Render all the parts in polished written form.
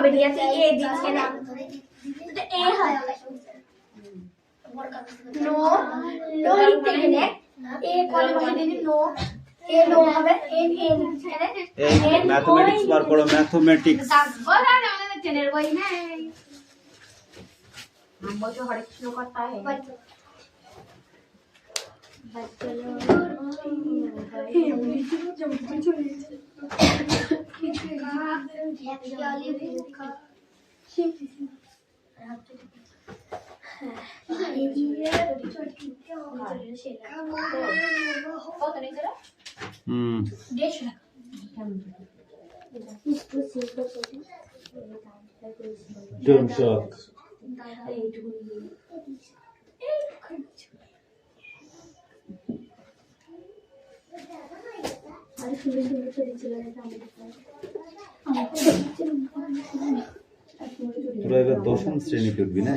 হবে ঠিক আছে এ দিচ্ছে না এটা এ হয় নো নো লিখতে গেলে এ কোন বসে দিন নো এ নো হবে এন এ লিখছে না এই ম্যাথমেটিক্স বার করো ম্যাথমেটিক্স বলা না আমাদের টেনের বই নেই हम वो जो हरे कृष्ण करता है Don't shock. তোরা এবার দশম শ্রেণীতে উঠবি না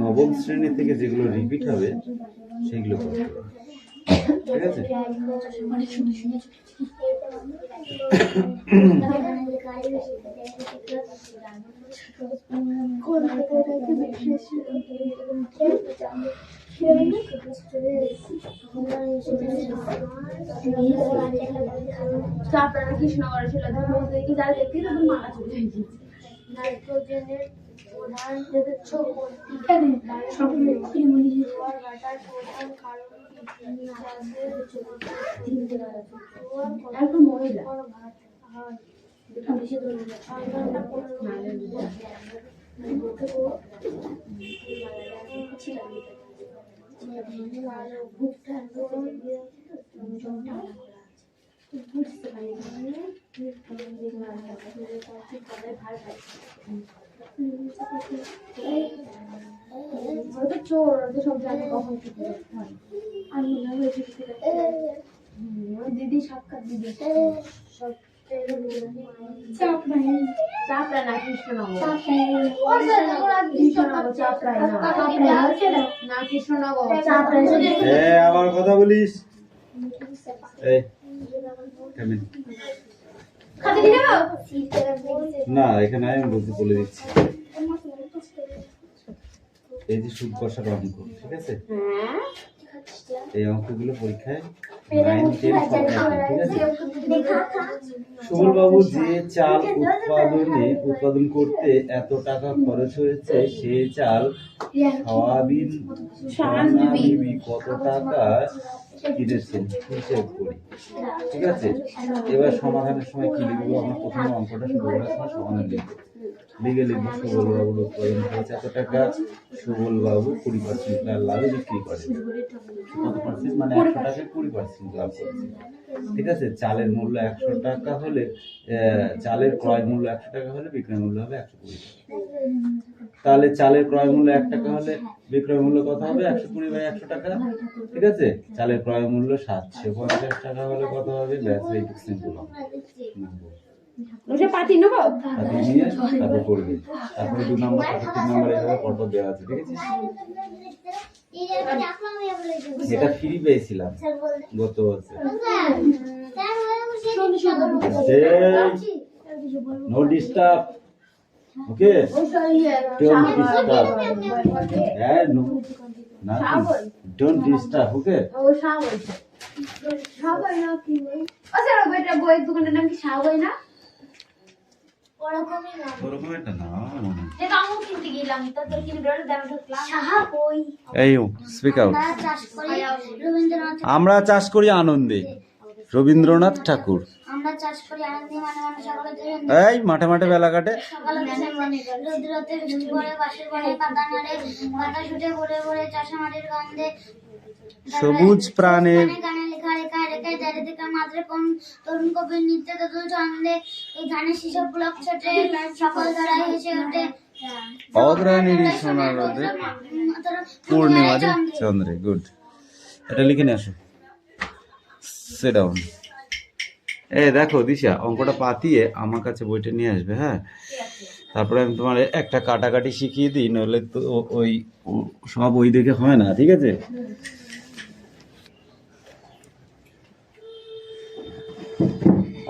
নবম শ্রেণী থেকে যেগুলো রিপিট হবে সেগুলো করতে হবে ঠিক আছে কৃষ্ণগড়ে ছিল যারা দেখতে মারা চলে নাইট্রোজেনের প্রধান কারণ মহিলা চোর সব জায়গায় কখন আমি দিদি সাক্ষাৎ দিদি সব চাপড়া না কৃষ্ণনগর না কৃষ্ণনগর আবার কথা বলিস না এখানে আমি বলে দিচ্ছি এই যে সুদ কষার অঙ্ক ঠিক আছে এই অঙ্কগুলো পরীক্ষায় 9, 10 ঠিক আছে সুবল বাবু যে চাল উৎপাদন করতে এত টাকা খরচ হয়েছে সেই চাল সয়াবিন কত টাকা কিনেছেন হিসেব করি ঠিক আছে এবার সমাধানের সময় কি লিখবো আমরা প্রথমে অঙ্কটা শুরু করার সময় সমাধান লিখবো লিখে লিখবো সুবল বাবুর উৎপাদন করেছে এত টাকা সুবল বাবু 20% লাভে বিক্রি করে কত পার্সেন্ট মানে 100 টাকায় 20% লাভ করেছে ঠিক আছে চালের মূল্য 100 টাকা হলে চালের ক্রয় মূল্য 100 টাকা হলে বিক্রয় মূল্য হবে 120 টাকা তাহলে চালের ক্রয় মূল্য 1 টাকা হলে বিক্রয় মূল্য কত হবে 120/100 টাকা ঠিক আছে চালের ক্রয় মূল্য 750 টাকা হলে কত হবে ব্যাস এইটুকু সিম্পল হবে ওটা পাতি নেব পাতি নিয়ে তারপর করবে তারপরে 2 নাম্বার 3 নাম্বার এইভাবে পরপর দেওয়া আছে ঠিক আছে এটা ফ্রি পেয়েছিলাম গত বছর no disturb okay don't disturb no don't disturb okay ও শাহবই শাহবই না কি বই আচ্ছা বেটা বই দোকানের নাম কি শাহবই না ওরকম একটা নাম যেটা আমি কিনতে গেলাম তো তোর কিনে বেরোলে দাম ঢুকলাম শাহবই এই স্পিক আউট আমরা চাষ করি আনন্দে রবীন্দ্রনাথ ঠাকুর আমরা চাষ করি আনন্দে মানে সকালে এই মাঠে মাঠে বেলা কাটে রোদ্রতে বৃষ্টি পড়ে বাঁশের বনে পাতা নাড়ে পাতা ছুটে ভরে ভরে চাষা মাটির গন্ধে সবুজ প্রাণের গানে লেখা রেখায় রেখায় চারিদিকে মাত্রে কোন তরুণ কবির নৃত্য তদুল ছন্দে এই ধানের শিশু পুলক ছোটে সকল ধারায় হেসে ওঠে অগ্রণীর সোনার রোদে পূর্ণিমা চন্দ্রে গুড এটা লিখে নিয়ে আসো সেট ডাউন দেখো দিশা অঙ্কটা পাতিয়ে আমার কাছে বইটা নিয়ে আসবে হ্যাঁ তারপরে আমি তোমার একটা কাটাকাটি শিখিয়ে দিই নইলে তো ওই সব ওই দেখে হয় না ঠিক আছে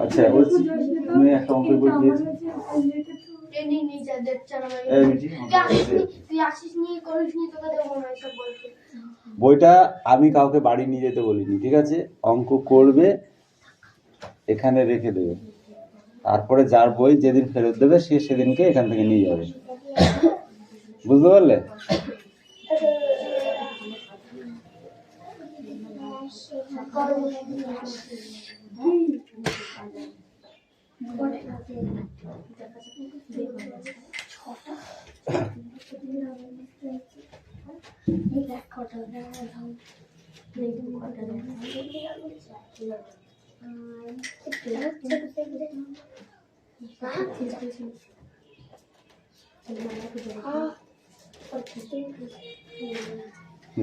আচ্ছা বলছি, তুমি একটা অঙ্কের বই দিয়েছো। এই মিঠি, তুই আসিস নি করিস নি তোকে দেবো না এসব বলতে। বইটা আমি কাউকে বাড়ি নিয়ে যেতে বলিনি, ঠিক আছে? অঙ্ক করবে, এখানে রেখে দেবে, তারপরে যার বই যেদিন ফেরত দেবে সে সেদিনকে এখান থেকে নিয়ে যাবে, বুঝতে পারলে?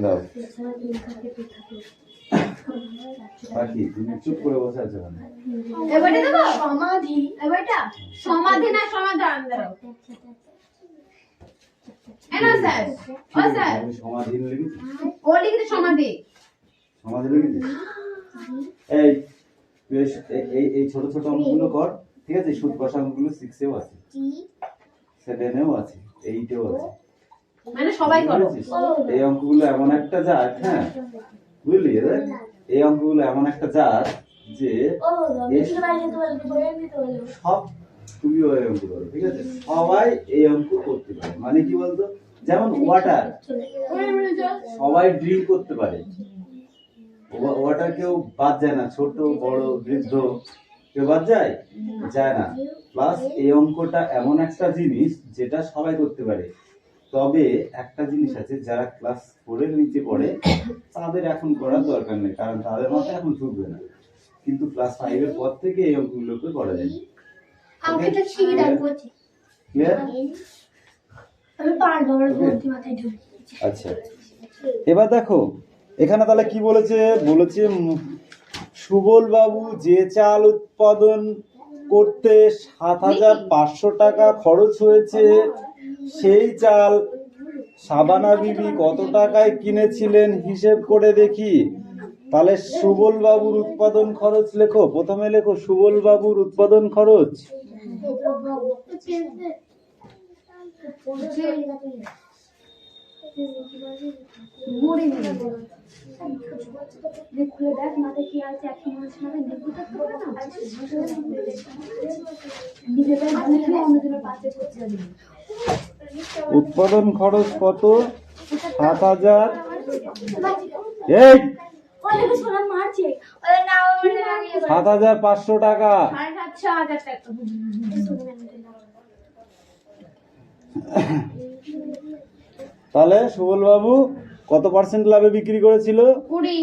দাও বাকি তুমি চুপ করে বসে আছো কেন? এবারে দেবো সমাধি, এবারটা সমাধি না সমাধান দাও। এনা স্যার, ও স্যার, আমি সমাধি লিখেছি, ও লিখে সমাধি। সমাধি লিখেছি। এই তুই এই এই ছোট ছোট অঙ্কগুলো কর, ঠিক আছে? সুদ কষা অঙ্কগুলো 6 এও আছে, 7 এও আছে, 8 এও আছে, মানে সবাই করো। এই অঙ্কগুলো এমন একটা জাত, হ্যাঁ বুঝলি? এই অঙ্কগুলো এমন একটা জাত যে সব তুমি ওই অঙ্ক করো, ঠিক আছে? সবাই এই অঙ্ক করতে পারে। মানে কি বলতো, যেমন ওয়াটার সবাই ড্রিল করতে পারে, ওয়াটার কেউ বাদ যায় না, ছোট বড় বৃদ্ধ কেউ বাদ যায় যায় না। প্লাস এই অঙ্কটা এমন একটা জিনিস যেটা সবাই করতে পারে। তবে একটা জিনিস আছে, যারা ক্লাস 4 এর নিচে পড়ে তাদের এখন করার দরকার নেই, কারণ তাদের মাথায় এখন ঢুকবে না। কিন্তু ক্লাস 5 এর পর থেকে এই অঙ্কগুলোকে করা যায়। আমাকে তো শিখে রাখবো। ক্লিয়ার? আমি পারবো, আমার বুদ্ধি মাথায় ঢুকে। আচ্ছা, এবার দেখো এখানে তাহলে কি বলেছে, বলেছে সুবল বাবু যে চাল উৎপাদন করতে 7,500 টাকা খরচ হয়েছে, সেই চাল সাবানা বিবি কত টাকায় কিনেছিলেন হিসেব করে দেখি। তাহলে সুবল বাবুর উৎপাদন খরচ লেখো, প্রথমে লেখো সুবল বাবুর উৎপাদন খরচ। খুলে দেখ মাথায় কি আছে, একশো মানুষ মাথায় দেখবো থাকতে পারে না, নিজেদের অন্যজনের পাশে করতে হবে। উৎপাদন খরচ কত? 7,000। এই 7,500 টাকা। 7,500 টাকা। তাহলে সুবল বাবু কত পার্সেন্ট লাভে বিক্রি করেছিল? 20।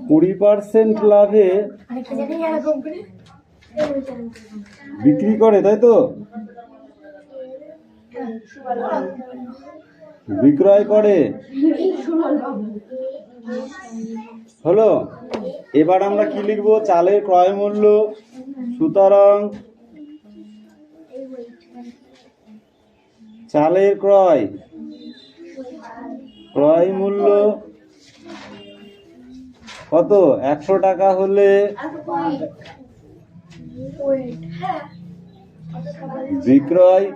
20% লাভে বিক্রি করে, তাই তো? বিক্রয় করে, হলো। এবার আমরা কি লিখবো? চালের ক্রয় মূল্য। সুতরাং চালের ক্রয় মূল্য কত? 100 টাকা হলে বিক্রয়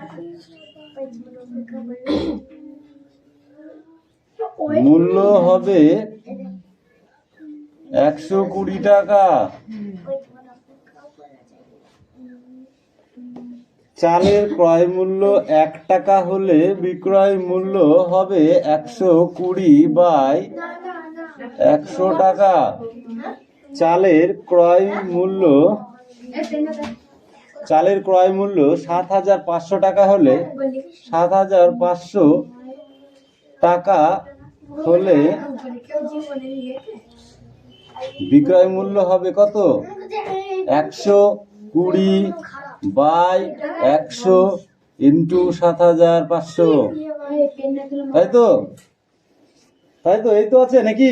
মূল্য হবে 120 টাকা। চালের ক্রয় মূল্য 1 টাকা হলে বিক্রয় মূল্য হবে 120/100 টাকা। চালের ক্রয় মূল্য 7,500 টাকা হলে 7,500 টাকা হলে বিক্রয় মূল্য হবে কত? 120/100 ইন্টু 7,500, তাই তো? এই তো আছে নাকি?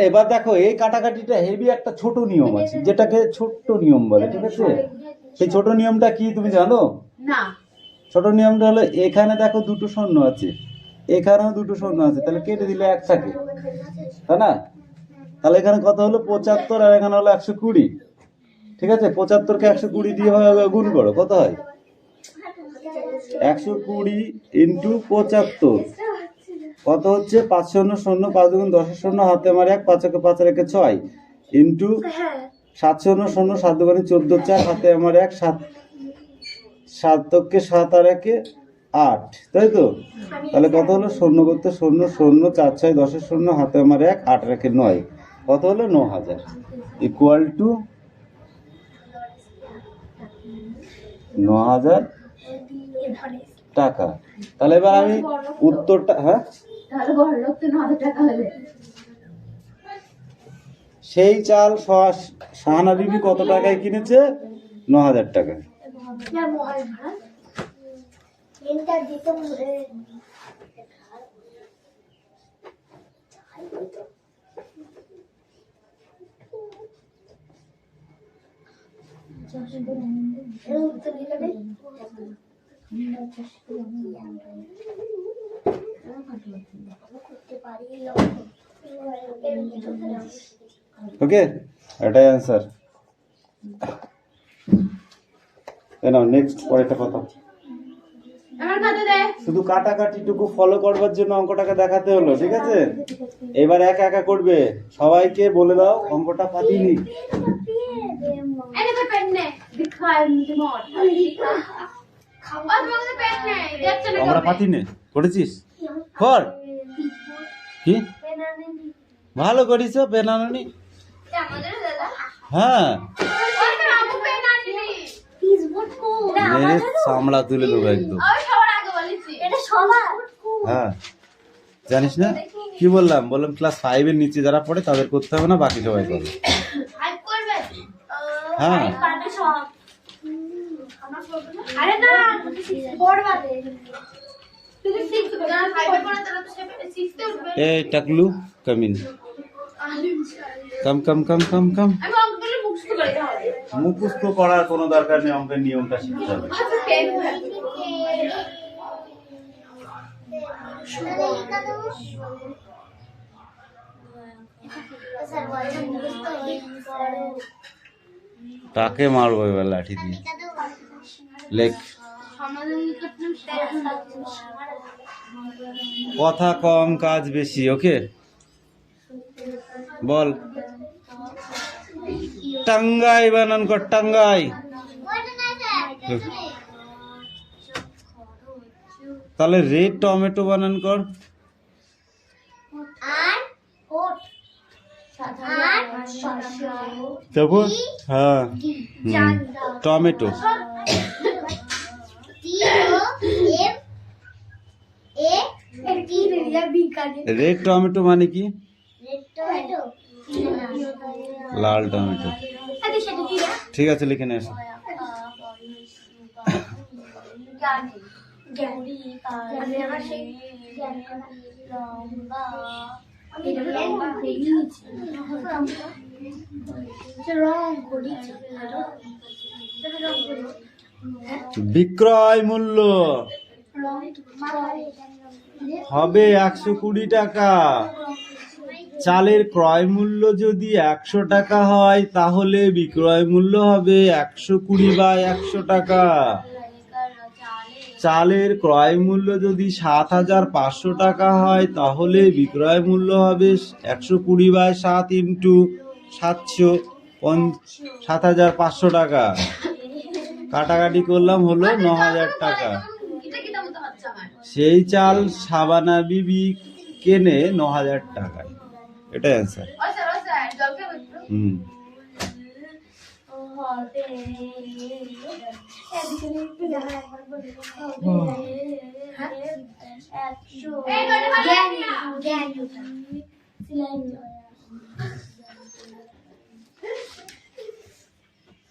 এবার দেখো এই কাটাকাটিটা হেভি একটা ছোট নিয়ম আছে, যেটাকে ছোট্ট নিয়ম বলে, ঠিক আছে? সেই ছোট নিয়মটা কি তুমি জানো? না। ছোট নিয়মটা হলো, এখানে দেখো দুটো শূন্য আছে, এখানেও দুটো শূন্য আছে, তাহলে কেটে দিলে 1 থাকে, তাই না? তাহলে এখানে কত হলো 75 আর এখানে হলো 120। ঠিক আছে, 75কে 120 দিয়ে গুণ করো, কত হয়? 120 ইন্টু 75 কত হচ্ছে? 5 শূন্য শূন্য, 5 দুগুণ 10 শূন্য, হাতে আমার 1, 5 একে 5 আর একে 6 ইন্টু 7 শূন্য শূন্য, 7 দুগুণে 14, 4 হাতে আমার 1, 7 7কে 7 আর একে 8, তাই তো? তাহলে কত হলো? শূন্য করতে শূন্য শূন্য, 4 6 10 শূন্য, হাতে আমার 1, 8 আর একে 9, কত হলো? 9000 ইকুয়াল টু 9000 টাকা। তাহলে এবার আমি উত্তরটা, হ্যাঁ, তাহলে বড় লোক তো 9,000 টাকা হলে সেই চাল শাহানা বিবি কত টাকায় কিনেছে? 9000 টাকা। ওকে, এটাই অ্যান্সার। নেক্সট পরেরটা কত? আমার কত দে? শুধু কাটাকাটিটুকু ফলো করবার জন্য অঙ্কটাকে দেখাতে হলো, ঠিক আছে? এবার একা একা করবে, সবাইকে বলে দাও অঙ্কটা পাঠিয়ে নি। এনে তো পেন নে দিখা এমনি মোর খাওয়া তোমাকে পেন নে দেখছ না আমরা পাঠিয়ে নে করেছিস কর কি ভালো করিস পেনানি। হ্যাঁ মেরে চামড়া তুলে দেবো একদম। হ্যাঁ জানিস না কি বললাম? বললাম ক্লাস 5 এর নিচে যারা পড়ে তাদের করতে হবে না, বাকি সবাই করবে। হ্যাঁ আরে না বড় বাদে তুমি শিখতে না 5 এর পরে তারা তো শিখতে উঠবে। এই টাকলু কামিন কাম কাম কাম কাম কাম। আমি অঙ্কগুলো মুখস্থ করে হবে। মুখস্থ করার কোনো দরকার নেই, অঙ্কের নিয়মটা শিখতে হবে। তাকে মারবো এবার লাঠি দিয়ে। লেখ কথা কম কাজ বেশি। ওকে বল টাঙ্গাই বানান কর টাঙ্গাই। তাহলে রেড টমেটো বানান কর। তারপর হ্যাঁ টমেটো। রেড টমেটো মানে কি? লাল টমেটো। ঠিক আছে লিখে নিয়ে আসো। বিক্রয় মূল্য হবে 120 টাকা। চালের ক্রয় মূল্য যদি 100 টাকা হয় তাহলে বিক্রয় মূল্য হবে 120/100 টাকা। চালের ক্রয় মূল্য যদি 7,500 টাকা হয় তাহলে বিক্রয় মূল্য হবে 120/7 ইন্টু 700 7,500 টাকা। কাটাকাটি করলাম হলো 9,000 টাকা। সেই চাল শাবানা বিবি কেনে 9,000 টাকায়। এটা অ্যান্সার।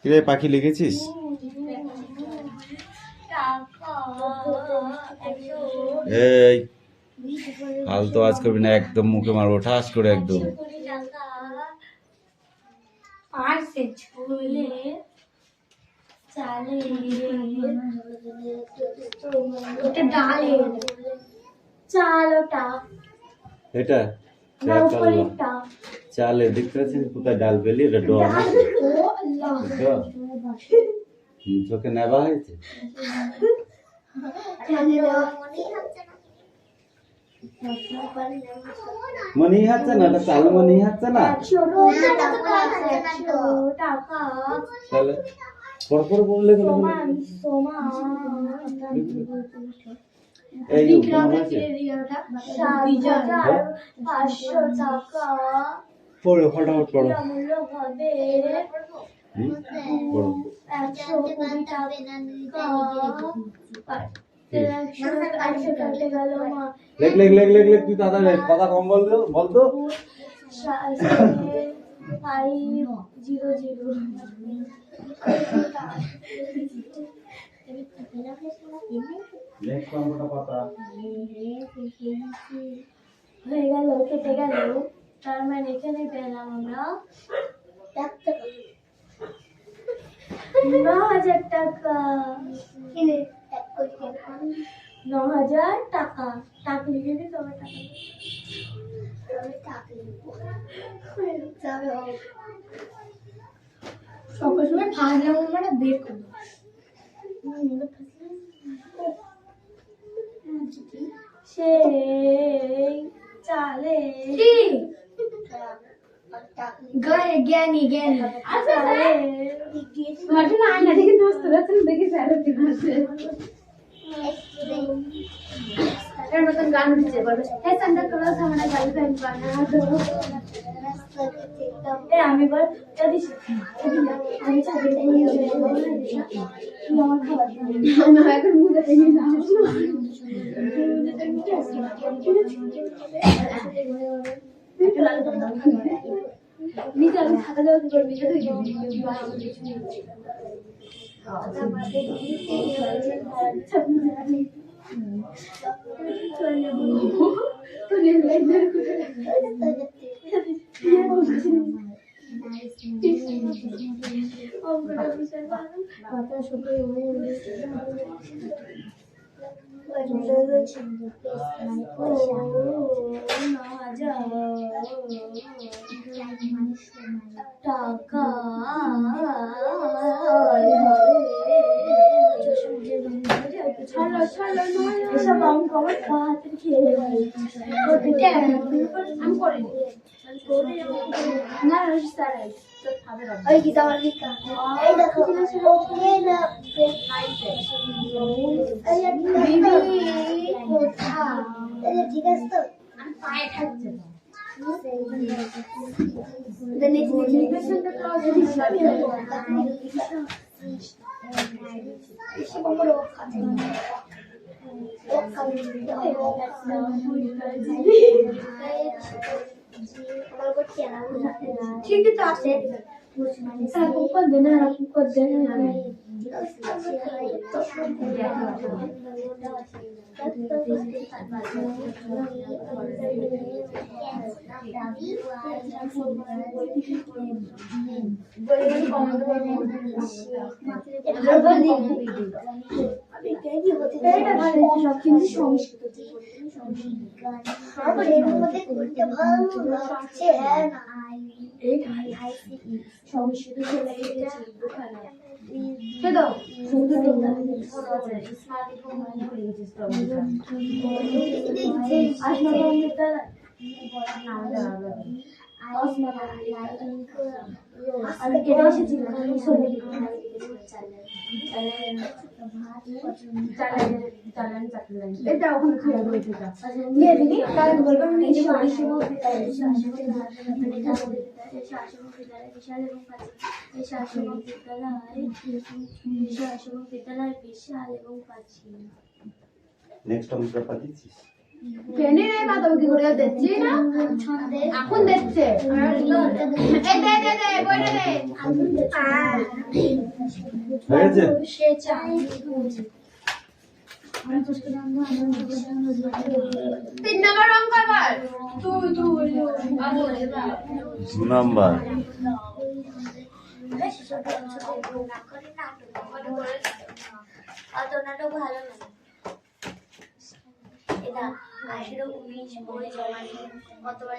কিরে পাখি লিখেছিস? এই ফালতু আজ করবি না, একদম মুখে মারবো ঠাস করে একদম। চালটা এটা না চাল উপরেরটা চাল দেখতে পাচ্ছেন কোথায় ডাল বেলি এটা ড ও আল্লাহ চোখে নেবা হয়েছে মনি হচ্ছে না এটা চাল মনি হচ্ছে না 100 টাকা তাহলে পরপর বললে সমান এই যে উপমা আছে 7,500 টাকা পড়ো ফটাফট পড়ো মূল্য হবে পড়ো 120 টাকা 100 কাটে গেল মা লেখ তুই তাড়াতাড়ি কথা কম বলতো 500 লেখ কম্পটা পাতা হয়ে গেল কেটে গেল তার মানে এখানে পেলাম আমরা 9,000 টাকা 9,000 টাকা টাকা লিখে দিই তোমার টাকা সকল সময় ফাজলাম আমরা দেখো সেই চালে জ্ঞানী ঘটনা আয়না দেখে দোস্ত দেখে স্যার এর মতন গান দিচ্ছে বলবে হে সান্টা ক্লজ हमरा গার্লফ্রেন্ড বানা দো এ আমি বল যদি আমি চাবি নিয়ে আমার খাবার না এখন মুখে দেখি না নিচে আমি খাতা দেওয়া কি করবি টাকা এসব অঙ্ক আমার হাতে খেয়ে আমি করিনি না ওই কি তোমার লিখা এই দেখো ওকে না ঠিক আছে তো আমি পায়ে থাকছে ঠিক আছে কর দেনা কর দেনা এটা ওখানে খাওয়া হয়েছে দিদি কারণ বলবেন নিজে নেক্সট অঙ্কটা পাঠিয়েছিস পেনে রে মা তুমি কি করে দিচ্ছি না এখন দিচ্ছে এই দে বইটা দে হয়েছে সে চাই 3 নম্বর অঙ্ক আবার তুই 2 নাম্বার অত নাটক ভালো না এটা 18-19 বই জমা দিই কতবার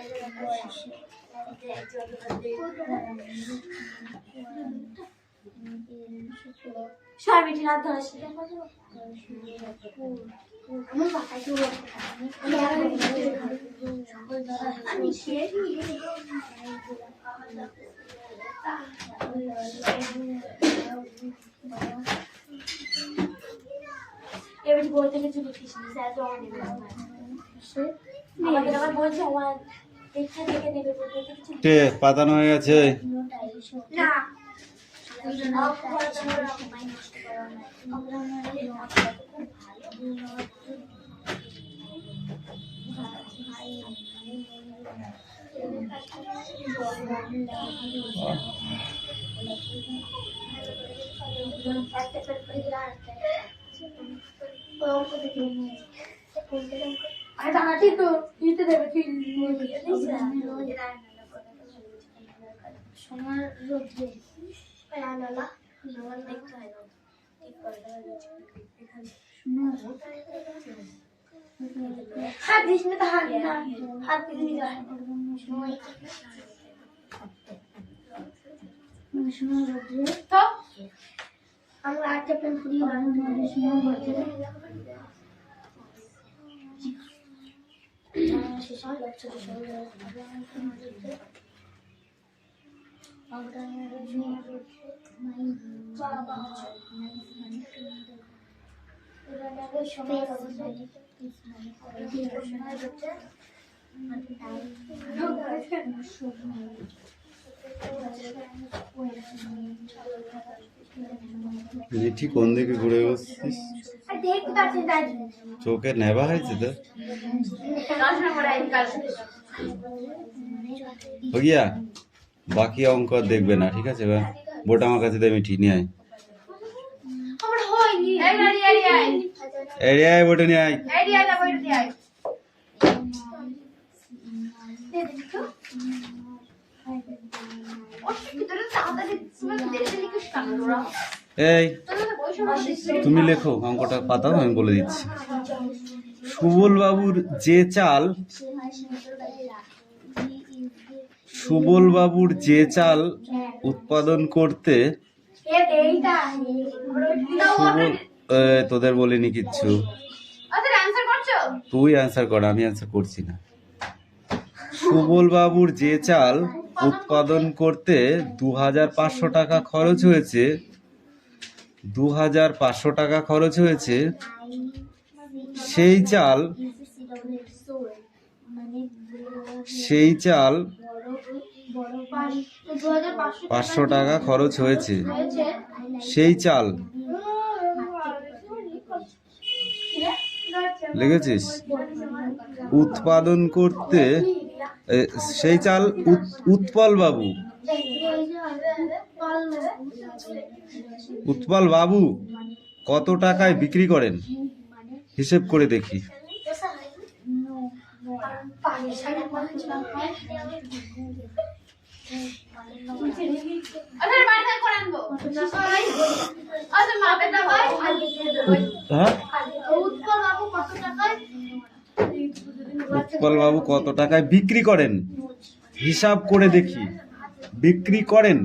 সাবিটি রাত ধরে আমার বাবা কি আমি শেষ এবারে বই থেকে চুরি খিসনি স্যার জমা দেবে আমাদের আবার বলছে আমার দেখে দেখে নেবে বলতে কিছু কে পাতানো হয়ে গেছে না আর দাঁড়াতে তো দিতে দেবে ঠিক সোনার রোদ্রে লালা লালা দেখতে হয় না ঠিক করে এখানে হাত দিস না তো হাত না হাত দিয়ে নিয়ে যায় সোনার রোদ্রে তো আমরা একটা পেন ফুরিয়ে বানানো সোনার রোদ্রে শেষে লক্ষ্য মিঠি কোন দিকে ঘুরে বসছিস চোখে নেবা হয়েছে তো গিয়া বাকি অঙ্ক আর দেখবে না ঠিক আছে এবার বোর্ড আমার কাছে দে মিঠি নিয়ে আয় আমার হয়নি এরিয়ায় বোর্ডে নিয়ে আয় এই তুমি লেখো অঙ্কটা পাতাও আমি বলে দিচ্ছি সুবল বাবুর যে চাল উৎপাদন করতে সুবল তোদের বলিনি কিচ্ছু তুই অ্যান্সার কর আমি অ্যান্সার করছি না সুবল বাবুর যে চাল উৎপাদন করতে 2500 টাকা খরচ হয়েছে 2500 টাকা খরচ হয়েছে সেই চাল 500 টাকা খরচ হয়েছে সেই চাল লিখেছিস উৎপাদন করতে সেই চাল উৎপল বাবু কত টাকায় বিক্রি করেন হিসেব করে দেখি উৎপল বাবু কত টাকায় বিক্রি করেন হিসাব করে দেখি বিক্রি করেন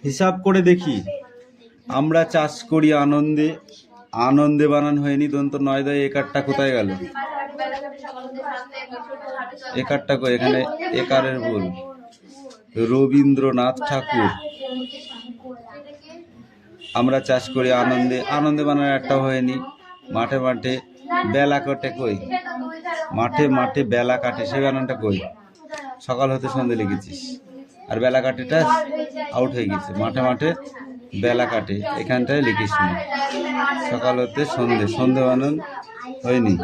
হিসাব করে দেখি আমরা চাষ করি আনন্দে আনন্দে বানান হয়নি দন্ত নয় দয় একারটা কোথায় গেল একারটা এখানে একারের ভুল রবীন্দ্রনাথ ঠাকুর আমরা চাষ করি আনন্দে আনন্দে বানান একটা হয়নি মাঠে মাঠে বেলা কাটে কই মাঠে মাঠে বেলা কাটে সেই বানানটা কই সকাল হতে সন্ধে লিখেছিস আর বেলা কাটেটা আউট হয়ে গেছে মাঠে মাঠে বেলা কাটে এখানটায় লিখিস না সকাল হতে সন্ধে সন্ধে বানান হয়নি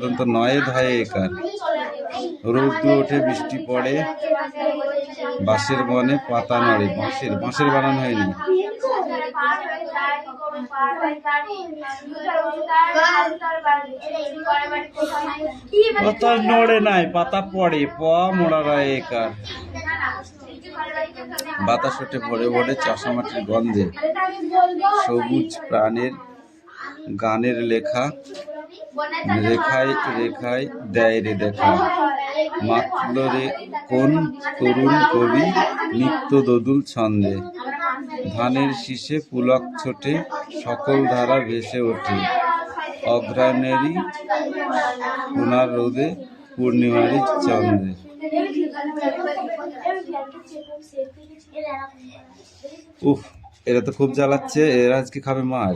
দন্ত নয়ে ধায়ে একার রৌদ্র ওঠে বৃষ্টি পড়ে বাঁশের বনে পাতা নড়ে বাঁশের বানান হয়নি পাতা নড়ে নাই পাতা পড়ে প মোড়া রায় একার বাতাস ওঠে ভরে ভরে চাষামাটির গন্ধে সবুজ প্রাণের গানের লেখা রেখায় রেখায় দেয় রে দেখা, মাতল রে কোন তরুণ কবি নিত্য দোদুল ছন্দে, ধানের শীষে পুলক ছোটে সকল ধারা ভেসে ওঠে, অগ্রাণেরই সোনার রোদে পূর্ণিমারি চন্দ্রে। উফ, এরা তো খুব জ্বালাচ্ছে, এরা আজকে খাবে মার।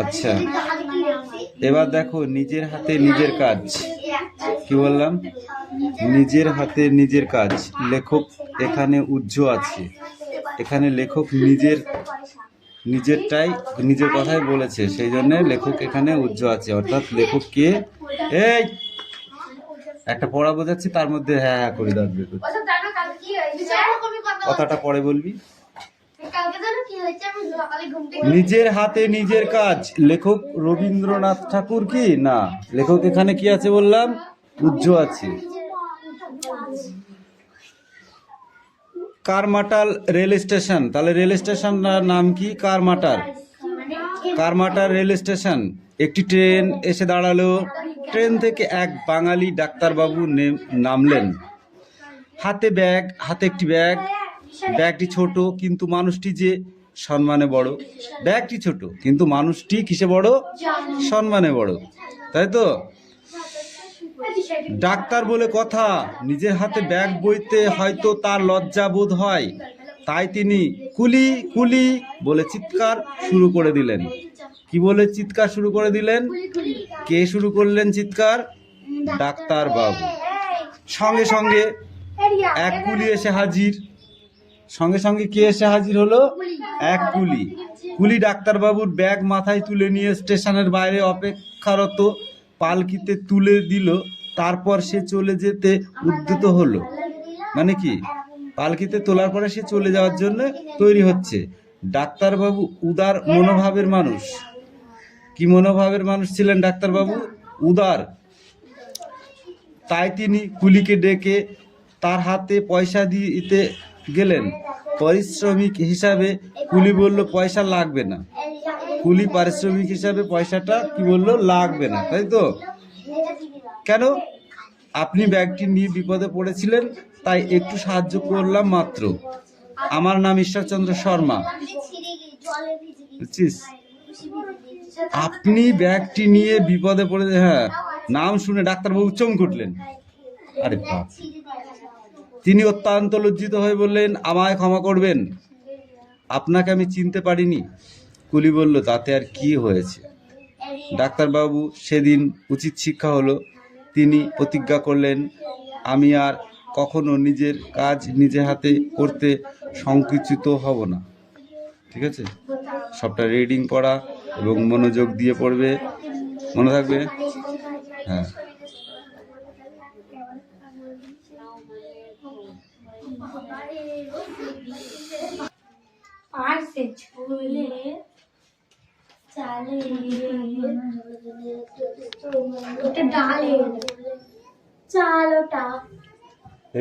আচ্ছা, এবার দেখো নিজের হাতে নিজের কাজ। কি বললাম? নিজের হাতে নিজের কাজ। লেখক এখানে উজ্জ্ব আছে, এখানে লেখক নিজেরটাই নিজের কথাই বলেছে, সেই জন্য লেখক এখানে উজ্জ্ব আছে। অর্থাৎ লেখক কে? এই একটা পড়া বোঝাচ্ছি, তার মধ্যে হ্যাঁ হ্যাঁ করে দাঁড়বে। কথাটা পরে বলবি। নিজের হাতে নিজের কাজ। লেখক রবীন্দ্রনাথ ঠাকুর কি না? লেখক এখানে কি আছে বললাম? উজ্জ্ব আছে। কারমাটাল রেল স্টেশন, তাহলে রেল স্টেশনটার নাম কি? কারমাটাল। কারমাটাল রেল স্টেশন। একটি ট্রেন এসে দাঁড়ালো, ট্রেন থেকে এক বাঙালি ডাক্তারবাবু নামলেন। হাতে ব্যাগ, হাতে একটি ব্যাগ। ব্যাগটি ছোট কিন্তু মানুষটি যে সম্মানে বড়। ব্যাগটি ছোট কিন্তু মানুষটি কিসে বড়? সম্মানে বড়, তাই তো? ডাক্তার বলে কথা, নিজের হাতে ব্যাগ বইতে হয়তো তার লজ্জা বোধ হয়, তাই তিনি কুলি কুলি বলে চিৎকার শুরু করে দিলেন। কি বলে চিৎকার শুরু করে দিলেন? কে শুরু করলেন চিৎকার? ডাক্তার বাবু। সঙ্গে সঙ্গে এক কুলি এসে হাজির। সঙ্গে সঙ্গে কে এসে হাজির হলো? এক কুলি। কুলি ডাক্তারবাবুর ব্যাগ মাথায় তুলে নিয়ে স্টেশনের বাইরে অপেক্ষারত পালকিতে তুলে দিল। তারপর সে চলে যেতে উদ্যত হলো। মানে কি? পালকিতে তোলার পরে সে চলে যাওয়ার জন্য তৈরি হচ্ছে। ডাক্তারবাবু উদার মনোভাবের মানুষ। কি মনোভাবের মানুষ ছিলেন ডাক্তারবাবু? উদার। তাই তিনি কুলিকে ডেকে তার হাতে পয়সা দিতে গেলেন। পারিশ্রমিক হিসাবে কুলি বলল পয়সা লাগবে না। কুলি পারিশ্রমিক হিসাবে পয়সাটা কি বলল? লাগবে না, তাই তো? কেন? আপনি ব্যাগটি নিয়ে বিপদে পড়েছিলেন, তাই একটু সাহায্য করলাম মাত্র। আমার নাম ঈশ্বরচন্দ্র শর্মা। বুঝছিস? আপনি ব্যাগটি নিয়ে বিপদে পড়ে, হ্যাঁ, নাম শুনে ডাক্তারবাবু চমকে উঠলেন। আরে বাপ! তিনি অত্যন্ত লজ্জিত হয়ে বললেন, আমায় ক্ষমা করবেন, আপনাকে আমি চিনতে পারিনি। কুলি বলল, তাতে আর কি হয়েছে? ডাক্তারবাবু সেদিন উচিত শিক্ষা হলো। তিনি প্রতিজ্ঞা করলেন, আমি আর কখনো নিজের কাজ নিজে হাতে করতে সংকুচিত হব না। ঠিক আছে? সবটা রিডিং পড়া এবং মনোযোগ দিয়ে পড়বে, মনে থাকবে। হ্যাঁ,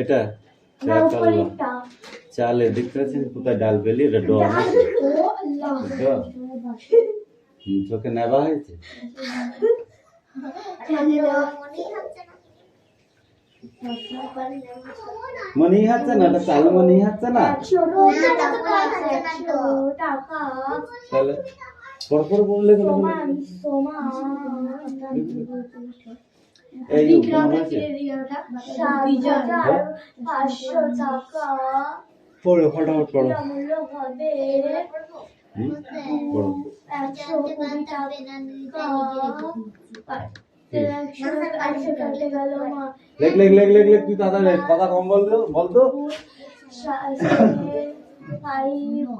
এটা চালে দেখতে পাচ্ছেন কোথায় ডাল পেলি? এটা ডর চোখে নেবা হয়েছে। মনে হচ্ছে না, এটা চাল মনে হচ্ছে না। তাহলে পরপর বললে এই পড়ো, ফটাফট পড়ো। লেখ লেখ লেখ লেখ লেখ, তুই তাড়াতাড়ি কথা কম বলতো বলতো। 500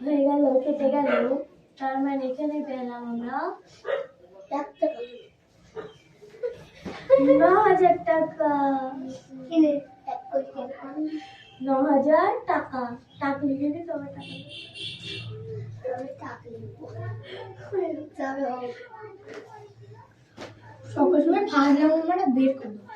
হয়ে গেল, কেটে গেল। তার মানে এখানে পেলাম আমরা 9,000 টাকা। 9,000 টাকা। টাক লিখে দিই, তবে টাকা সকল সময় फासला मामाला बेर कर दो